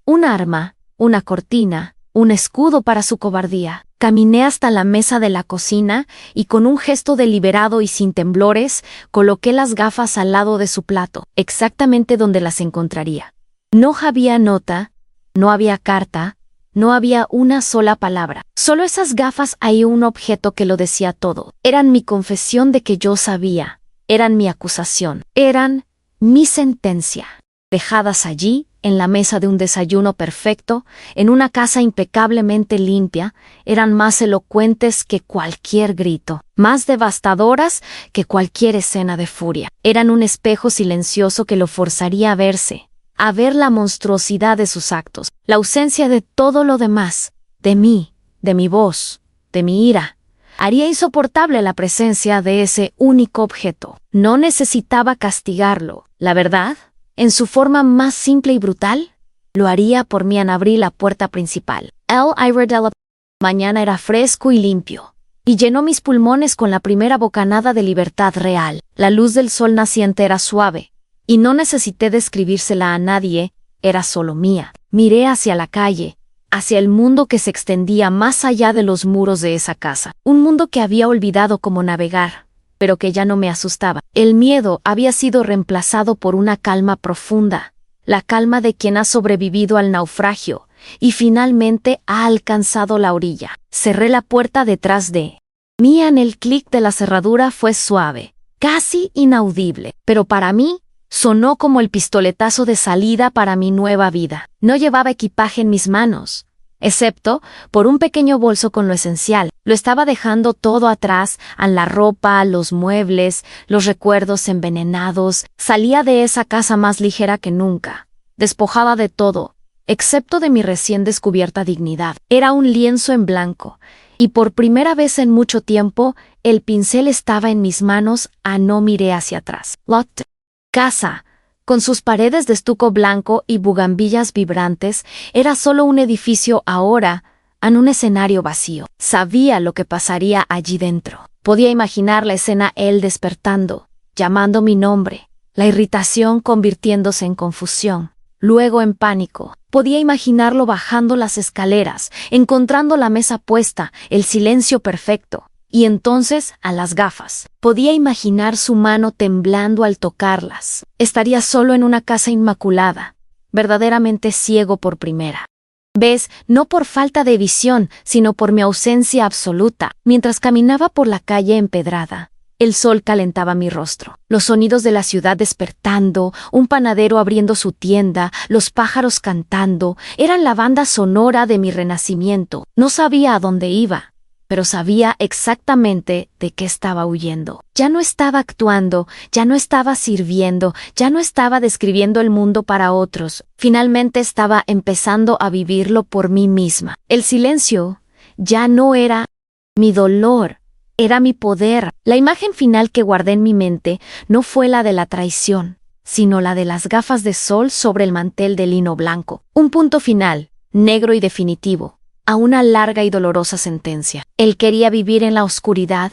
un arma, una cortina, un escudo para su cobardía. Caminé hasta la mesa de la cocina y con un gesto deliberado y sin temblores, coloqué las gafas al lado de su plato, exactamente donde las encontraría. No había nota, no había carta, no había una sola palabra. Solo esas gafas y un objeto que lo decía todo. Eran mi confesión de que yo sabía. Eran mi acusación. Eran mi sentencia. Dejadas allí, en la mesa de un desayuno perfecto, en una casa impecablemente limpia, eran más elocuentes que cualquier grito, más devastadoras que cualquier escena de furia. Eran un espejo silencioso que lo forzaría a verse, a ver la monstruosidad de sus actos, la ausencia de todo lo demás, de mí, de mi voz, de mi ira. Haría insoportable la presencia de ese único objeto. No necesitaba castigarlo. La verdad, en su forma más simple y brutal, lo haría por mí al abrir la puerta principal. El aire de la mañana era fresco y limpio, y llenó mis pulmones con la primera bocanada de libertad real. La luz del sol naciente era suave, y no necesité describírsela a nadie, era solo mía. Miré hacia la calle, hacia el mundo que se extendía más allá de los muros de esa casa. Un mundo que había olvidado cómo navegar, pero que ya no me asustaba. El miedo había sido reemplazado por una calma profunda, la calma de quien ha sobrevivido al naufragio y finalmente ha alcanzado la orilla. Cerré la puerta detrás de mí. El clic de la cerradura fue suave, casi inaudible, pero para mí sonó como el pistoletazo de salida para mi nueva vida. No llevaba equipaje en mis manos, excepto por un pequeño bolso con lo esencial. Lo estaba dejando todo atrás, la ropa, los muebles, los recuerdos envenenados. Salía de esa casa más ligera que nunca, despojada de todo, excepto de mi recién descubierta dignidad. Era un lienzo en blanco, y por primera vez en mucho tiempo, el pincel estaba en mis manos. No miré hacia atrás. Lotte. Casa, con sus paredes de estuco blanco y bugambillas vibrantes, era solo un edificio ahora, en un escenario vacío. Sabía lo que pasaría allí dentro. Podía imaginar la escena, él despertando, llamando mi nombre, la irritación convirtiéndose en confusión, luego en pánico. Podía imaginarlo bajando las escaleras, encontrando la mesa puesta, el silencio perfecto. Y entonces, a las gafas. Podía imaginar su mano temblando al tocarlas. Estaría solo en una casa inmaculada, verdaderamente ciego por primera vez, no por falta de visión, sino por mi ausencia absoluta. Mientras caminaba por la calle empedrada, el sol calentaba mi rostro. Los sonidos de la ciudad despertando, un panadero abriendo su tienda, los pájaros cantando, eran la banda sonora de mi renacimiento. No sabía a dónde iba, pero sabía exactamente de qué estaba huyendo. Ya no estaba actuando, ya no estaba sirviendo, ya no estaba describiendo el mundo para otros. Finalmente estaba empezando a vivirlo por mí misma. El silencio ya no era mi dolor, era mi poder. La imagen final que guardé en mi mente no fue la de la traición, sino la de las gafas de sol sobre el mantel de lino blanco. Un punto final, negro y definitivo, a una larga y dolorosa sentencia. Él quería vivir en la oscuridad,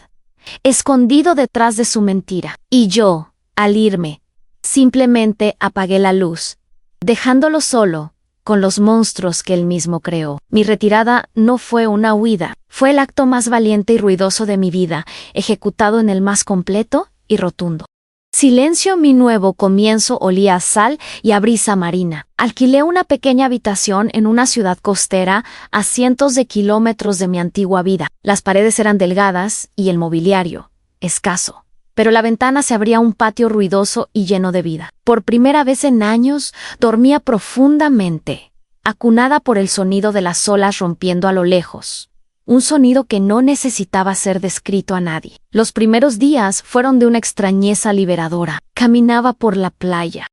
escondido detrás de su mentira. Y yo, al irme, simplemente apagué la luz, dejándolo solo con los monstruos que él mismo creó. Mi retirada no fue una huida, fue el acto más valiente y ruidoso de mi vida, ejecutado en el más completo y rotundo silencio. Mi nuevo comienzo olía a sal y a brisa marina. Alquilé una pequeña habitación en una ciudad costera a cientos de kilómetros de mi antigua vida. Las paredes eran delgadas y el mobiliario escaso, pero la ventana se abría a un patio ruidoso y lleno de vida. Por primera vez en años, dormía profundamente, acunada por el sonido de las olas rompiendo a lo lejos. Un sonido que no necesitaba ser descrito a nadie. Los primeros días fueron de una extrañeza liberadora. Caminaba por la playa,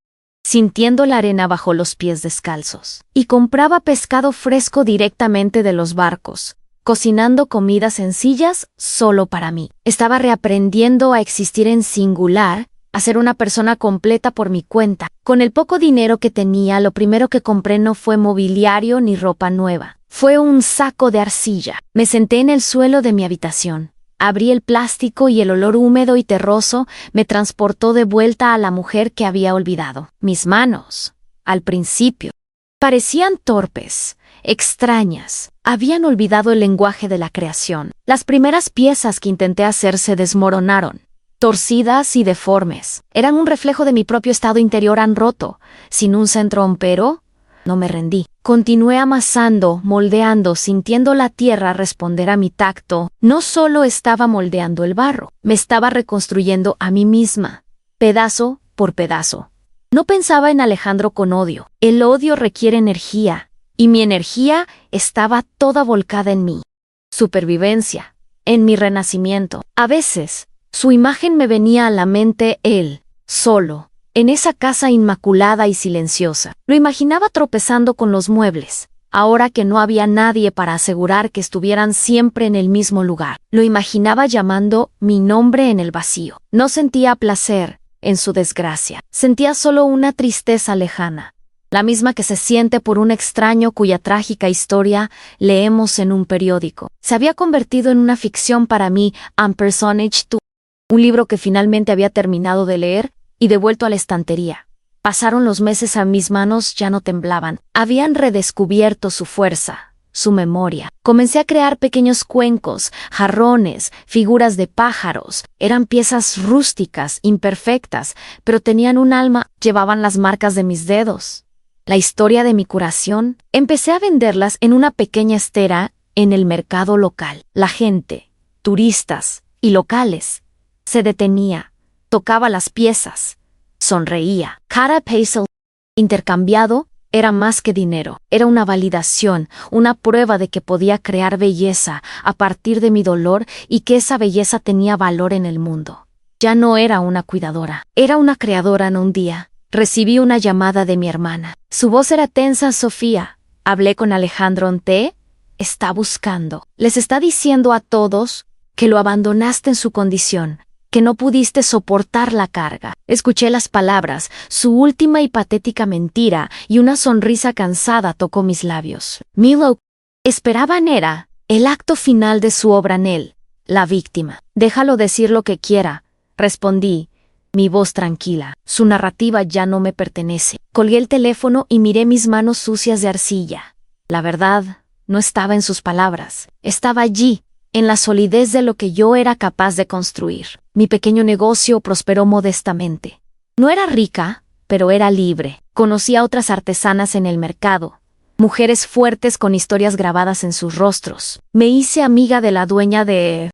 sintiendo la arena bajo los pies descalzos, y compraba pescado fresco directamente de los barcos, cocinando comidas sencillas solo para mí. Estaba reaprendiendo a existir en singular, a ser una persona completa por mi cuenta. Con el poco dinero que tenía, lo primero que compré no fue mobiliario ni ropa nueva. Fue un saco de arcilla. Me senté en el suelo de mi habitación. Abrí el plástico y el olor húmedo y terroso me transportó de vuelta a la mujer que había olvidado. Mis manos, al principio, parecían torpes, extrañas. Habían olvidado el lenguaje de la creación. Las primeras piezas que intenté hacer se desmoronaron, torcidas y deformes. Eran un reflejo de mi propio estado interior han roto, sin un centro, pero no me rendí. Continué amasando, moldeando, sintiendo la tierra responder a mi tacto. No solo estaba moldeando el barro, me estaba reconstruyendo a mí misma, pedazo por pedazo. No pensaba en Alejandro con odio. El odio requiere energía, y mi energía estaba toda volcada en mi supervivencia, en mi renacimiento. A veces, su imagen me venía a la mente, él, solo, en esa casa inmaculada y silenciosa. Lo imaginaba tropezando con los muebles, ahora que no había nadie para asegurar que estuvieran siempre en el mismo lugar. Lo imaginaba llamando mi nombre en el vacío. No sentía placer en su desgracia. Sentía solo una tristeza lejana, la misma que se siente por un extraño cuya trágica historia leemos en un periódico. Se había convertido en una ficción para mí, un personage to, un libro que finalmente había terminado de leer y devuelto a la estantería. Pasaron los meses, a mis manos ya no temblaban. Habían redescubierto su fuerza, su memoria. Comencé a crear pequeños cuencos, jarrones, figuras de pájaros. Eran piezas rústicas, imperfectas, pero tenían un alma. Llevaban las marcas de mis dedos. La historia de mi curación. Empecé a venderlas en una pequeña estera en el mercado local. La gente, turistas y locales, se detenía, tocaba las piezas, sonreía. Cada peso intercambiado era más que dinero. Era una validación, una prueba de que podía crear belleza a partir de mi dolor y que esa belleza tenía valor en el mundo. Ya no era una cuidadora, era una creadora. En un día, recibí una llamada de mi hermana. Su voz era tensa. Sofía, hablé con Alejandro. Te está buscando. Les está diciendo a todos que lo abandonaste en su condición, que no pudiste soportar la carga. Escuché las palabras, su última y patética mentira, y una sonrisa cansada tocó mis labios. Milo, Esperaban era el acto final de su obra en él, la víctima. Déjalo decir lo que quiera, respondí, mi voz tranquila. Su narrativa ya no me pertenece. Colgué el teléfono y miré mis manos sucias de arcilla. La verdad no estaba en sus palabras, estaba allí, en la solidez de lo que yo era capaz de construir. Mi pequeño negocio prosperó modestamente. No era rica, pero era libre. Conocí a otras artesanas en el mercado, mujeres fuertes con historias grabadas en sus rostros. Me hice amiga de la dueña de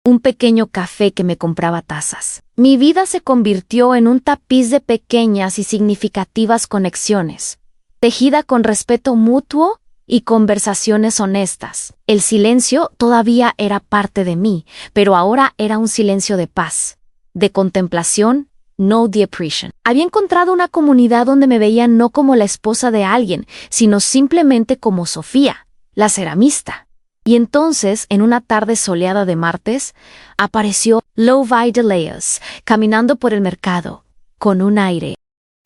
un pequeño café que me compraba tazas. Mi vida se convirtió en un tapiz de pequeñas y significativas conexiones, tejida con respeto mutuo y conversaciones honestas. El silencio todavía era parte de mí, pero ahora era un silencio de paz, de contemplación, no de presión. Había encontrado una comunidad donde me veían no como la esposa de alguien, sino simplemente como Sofía, la ceramista. Y entonces, en una tarde soleada de martes, apareció Lovi DeLeos, caminando por el mercado, con un aire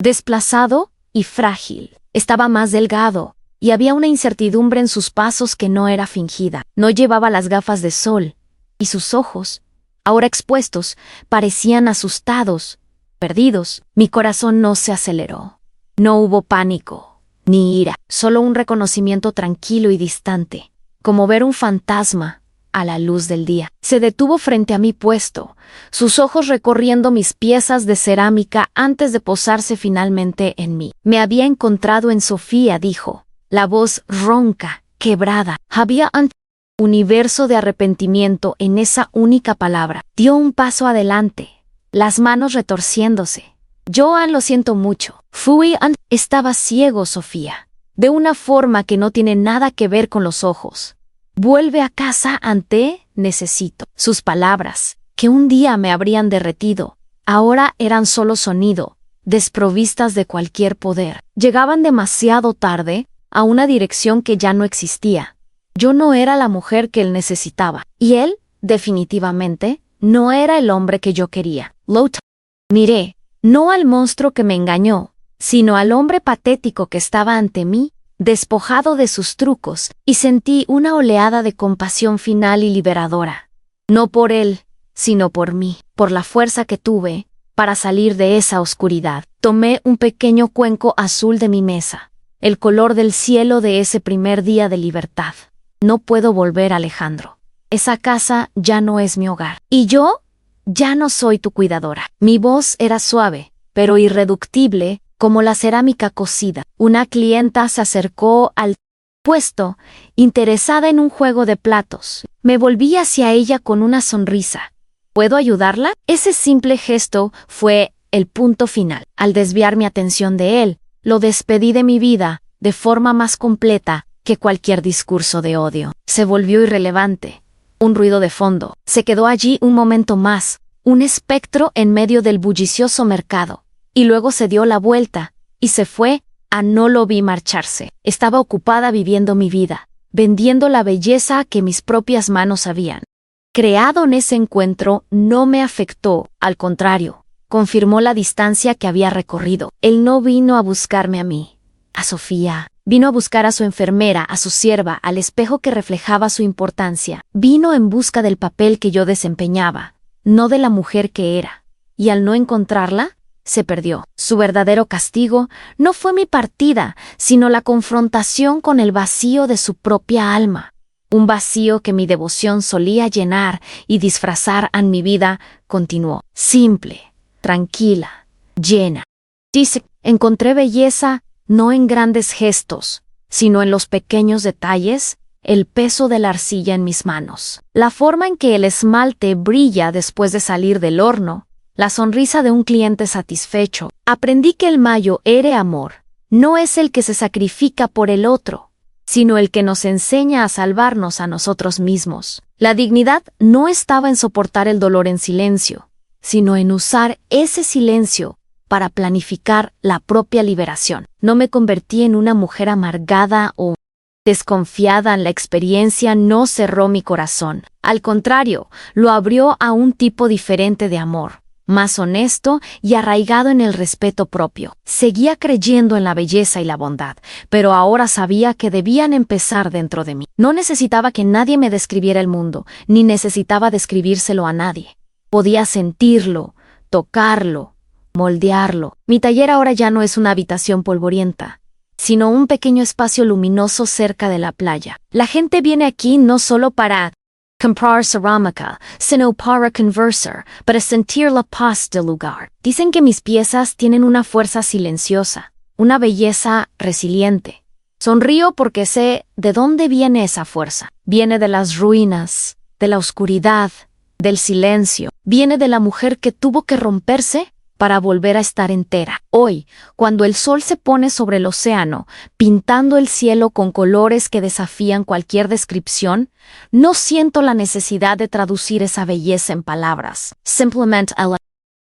desplazado y frágil. Estaba más delgado, y había una incertidumbre en sus pasos que no era fingida. No llevaba las gafas de sol, y sus ojos, ahora expuestos, parecían asustados, perdidos. Mi corazón no se aceleró. No hubo pánico, ni ira, solo un reconocimiento tranquilo y distante, como ver un fantasma a la luz del día. Se detuvo frente a mí puesto, sus ojos recorriendo mis piezas de cerámica antes de posarse finalmente en mí. Me había encontrado en Sofía, dijo, la voz ronca, quebrada. Había un universo de arrepentimiento en esa única palabra. Dio un paso adelante, las manos retorciéndose. Joan, lo siento mucho. Estaba ciego, Sofía, de una forma que no tiene nada que ver con los ojos. Vuelve a casa necesito. Sus palabras, que un día me habrían derretido, ahora eran solo sonido, desprovistas de cualquier poder. Llegaban demasiado tarde, a una dirección que ya no existía. Yo no era la mujer que él necesitaba, y él, definitivamente, no era el hombre que yo quería. Miré, no al monstruo que me engañó, sino al hombre patético que estaba ante mí, despojado de sus trucos, y sentí una oleada de compasión final y liberadora. No por él, sino por mí, por la fuerza que tuve para salir de esa oscuridad. Tomé un pequeño cuenco azul de mi mesa, el color del cielo de ese primer día de libertad. No puedo volver, Alejandro. Esa casa ya no es mi hogar. Y yo ya no soy tu cuidadora. Mi voz era suave, pero irreductible, como la cerámica cocida. Una clienta se acercó al puesto, interesada en un juego de platos. Me volví hacia ella con una sonrisa. ¿Puedo ayudarla? Ese simple gesto fue el punto final. Al desviar mi atención de él, lo despedí de mi vida, de forma más completa que cualquier discurso de odio. Se volvió irrelevante. Un ruido de fondo. Se quedó allí un momento más, un espectro en medio del bullicioso mercado. Y luego se dio la vuelta, y se fue. No lo vi marcharse. Estaba ocupada viviendo mi vida, vendiendo la belleza que mis propias manos habían creado. En ese encuentro no me afectó, al contrario, confirmó la distancia que había recorrido. Él no vino a buscarme a mí, a Sofía. Vino a buscar a su enfermera, a su sierva, al espejo que reflejaba su importancia. Vino en busca del papel que yo desempeñaba, no de la mujer que era. Y al no encontrarla, se perdió. Su verdadero castigo no fue mi partida, sino la confrontación con el vacío de su propia alma. Un vacío que mi devoción solía llenar y disfrazar en mi vida continuó. Simple, tranquila, llena. Dice, encontré belleza no en grandes gestos, sino en los pequeños detalles, el peso de la arcilla en mis manos, la forma en que el esmalte brilla después de salir del horno, la sonrisa de un cliente satisfecho. Aprendí que el mayo ere amor no es el que se sacrifica por el otro, sino el que nos enseña a salvarnos a nosotros mismos. La dignidad no estaba en soportar el dolor en silencio, sino en usar ese silencio para planificar la propia liberación. No me convertí en una mujer amargada o desconfiada. La experiencia no cerró mi corazón. Al contrario, lo abrió a un tipo diferente de amor. más honesto y arraigado en el respeto propio. Seguía creyendo en la belleza y la bondad, pero ahora sabía que debían empezar dentro de mí. No necesitaba que nadie me describiera el mundo, ni necesitaba describírselo a nadie. Podía sentirlo, tocarlo, moldearlo. Mi taller ahora ya no es una habitación polvorienta, sino un pequeño espacio luminoso cerca de la playa. La gente viene aquí no solo para comprar cerámica, sino para conversar, para sentir la paz del lugar. Dicen que mis piezas tienen una fuerza silenciosa, una belleza resiliente. Sonrío porque sé de dónde viene esa fuerza. Viene de las ruinas, de la oscuridad, del silencio. Viene de la mujer que tuvo que romperse para volver a estar entera. Hoy, cuando el sol se pone sobre el océano, pintando el cielo con colores que desafían cualquier descripción, no siento la necesidad de traducir esa belleza en palabras. Simplemente la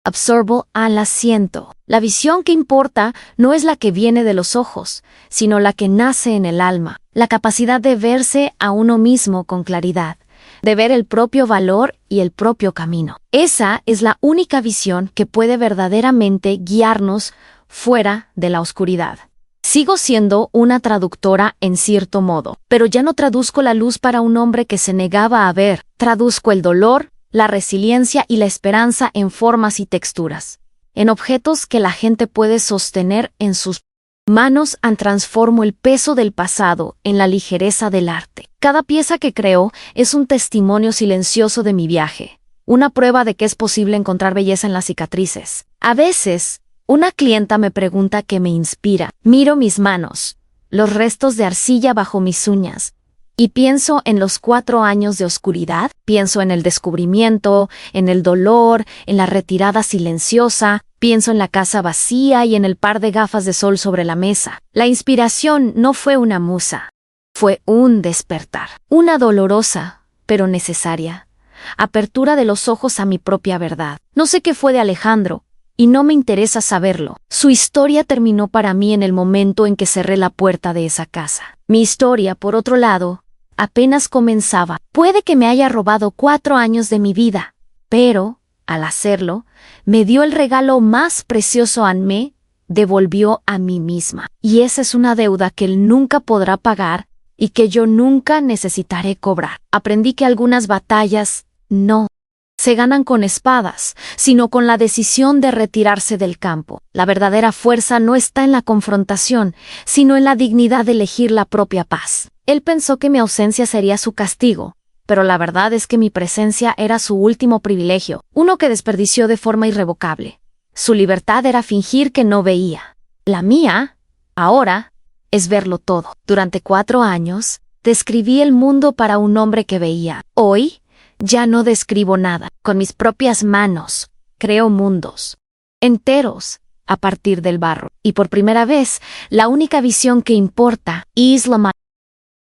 absorbo al asiento. La visión que importa no es la que viene de los ojos, sino la que nace en el alma. La capacidad de verse a uno mismo con claridad, de ver el propio valor y el propio camino. Esa es la única visión que puede verdaderamente guiarnos fuera de la oscuridad. Sigo siendo una traductora en cierto modo, pero ya no traduzco la luz para un hombre que se negaba a ver. Traduzco el dolor, la resiliencia y la esperanza en formas y texturas, en objetos que la gente puede sostener en sus manos. Transformo el peso del pasado en la ligereza del arte. Cada pieza que creo es un testimonio silencioso de mi viaje, una prueba de que es posible encontrar belleza en las cicatrices. A veces, una clienta me pregunta qué me inspira. Miro mis manos, los restos de arcilla bajo mis uñas, y pienso en los 4 años de oscuridad. Pienso en el descubrimiento, en el dolor, en la retirada silenciosa. Pienso en la casa vacía y en el par de gafas de sol sobre la mesa. La inspiración no fue una musa, fue un despertar. Una dolorosa, pero necesaria, apertura de los ojos a mi propia verdad. No sé qué fue de Alejandro, y no me interesa saberlo. Su historia terminó para mí en el momento en que cerré la puerta de esa casa. Mi historia, por otro lado, apenas comenzaba. Puede que me haya robado 4 años de mi vida, pero, al hacerlo, me dio el regalo más precioso a mí, devolvió a mí misma. Y esa es una deuda que él nunca podrá pagar y que yo nunca necesitaré cobrar. Aprendí que algunas batallas no se ganan con espadas, sino con la decisión de retirarse del campo. La verdadera fuerza no está en la confrontación, sino en la dignidad de elegir la propia paz. Él pensó que mi ausencia sería su castigo, pero la verdad es que mi presencia era su último privilegio, uno que desperdició de forma irrevocable. Su libertad era fingir que no veía. La mía, ahora, es verlo todo. Durante 4 años, describí el mundo para un hombre que veía. Hoy, ya no describo nada. Con mis propias manos, creo mundos enteros a partir del barro. Y por primera vez, la única visión que importa es la